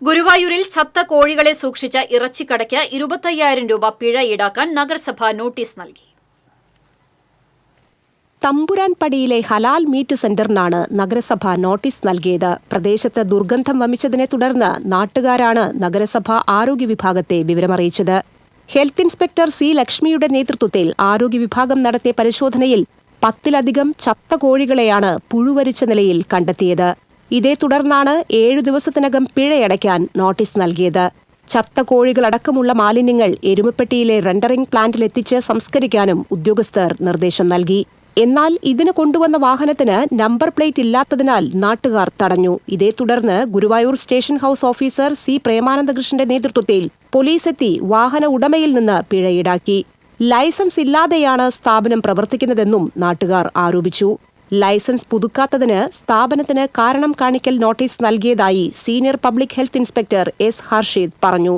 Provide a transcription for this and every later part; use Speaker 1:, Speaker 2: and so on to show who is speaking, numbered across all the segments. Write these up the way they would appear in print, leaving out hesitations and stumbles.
Speaker 1: ഗുരുവായൂരിൽ ചത്ത കോഴികളെ സൂക്ഷിച്ച ഇറച്ചിക്കടയ്ക്ക് 25,000 രൂപ പിഴ ഈടാക്കാൻ നഗരസഭ നോട്ടീസ് നൽകി.
Speaker 2: തമ്പുരാൻപടിയിലെ ഹലാൽ മീറ്റ് സെന്ററിനാണ് നഗരസഭ നോട്ടീസ് നൽകിയത്. പ്രദേശത്ത് ദുർഗന്ധം വമിച്ചതിനെ തുടർന്ന് നാട്ടുകാരാണ് നഗരസഭ ആരോഗ്യ വിഭാഗത്തെ വിവരമറിയിച്ചത്. ഹെൽത്ത് ഇൻസ്പെക്ടർ സി ലക്ഷ്മിയുടെ നേതൃത്വത്തിൽ ആരോഗ്യ വിഭാഗം നടത്തിയ പരിശോധനയിൽ 10-ലധികം ചത്ത കോഴികളെയാണ് പുഴുവരിച്ച നിലയിൽ കണ്ടെത്തിയത്. ഇതേ തുടർന്നാണ് 7 ദിവസത്തിനകം പിഴയടയ്ക്കാൻ നോട്ടീസ് നൽകിയത്. ചത്ത കോഴികളടക്കമുള്ള മാലിന്യങ്ങൾ എരുമപ്പെട്ടിയിലെ റെൻഡറിംഗ് പ്ലാന്റിലെത്തിച്ച് സംസ്കരിക്കാനും ഉദ്യോഗസ്ഥർ നിർദ്ദേശം നൽകി. എന്നാൽ ഇതിന് കൊണ്ടുവന്ന വാഹനത്തിന് നമ്പർ പ്ലേറ്റ് ഇല്ലാത്തതിനാൽ നാട്ടുകാർ തടഞ്ഞു. ഇതേ തുടർന്ന് Guruvayur station house officer C പ്രേമാനന്ദകൃഷ്ണന്റെ നേതൃത്വത്തിൽ പോലീസെത്തി വാഹന ഉടമയിൽ നിന്ന് പിഴ ഈടാക്കി. ലൈസൻസ് ഇല്ലാതെയാണ് സ്ഥാപനം പ്രവർത്തിക്കുന്നതെന്നും നാട്ടുകാർ ആരോപിച്ചു. ലൈസൻസ് പുതുക്കാത്തതിന് സ്ഥാപനത്തിന് കാരണം കാണിക്കൽ നോട്ടീസ് നൽകിയതായി senior public health inspector S Harsheed പറഞ്ഞു.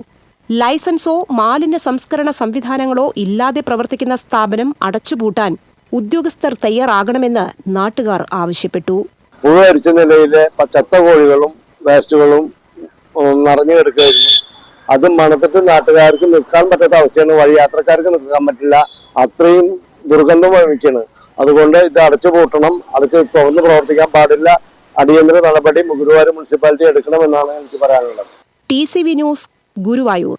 Speaker 2: ലൈസൻസോ മാലിന്യ സംസ്കരണ സംവിധാനങ്ങളോ ഇല്ലാതെ പ്രവർത്തിക്കുന്ന സ്ഥാപനം അടച്ചുപൂട്ടാൻ ഉദ്യോഗസ്ഥർ തയ്യാറാകണമെന്ന് നാട്ടുകാർ ആവശ്യപ്പെട്ടു.
Speaker 3: പുഴുവരിച്ച നിലയിലെ ചത്ത കോഴികളും വേസ്റ്റുകളും നിറഞ്ഞു കിടക്കുകയായിരുന്നു. അത് മണത്തിട്ട് നാട്ടുകാർക്ക് നിൽക്കാൻ പറ്റാത്ത അവസ്ഥയാണ്. വഴിയാത്രക്കാർക്ക് നിൽക്കാൻ പറ്റില്ല, അത്രയും ദുർഗന്ധം വമിക്കാണ്. അതുകൊണ്ട് ഇത് അടച്ചു പൂട്ടണം, അടച്ച് തുറന്ന് പ്രവർത്തിക്കാൻ പാടില്ല. അടിയന്തര നടപടി ഗുരുവായൂർ മുനിസിപ്പാലിറ്റി എടുക്കണമെന്നാണ് എനിക്ക് പറയാനുള്ളത്.
Speaker 2: TCV news, Guruvayur.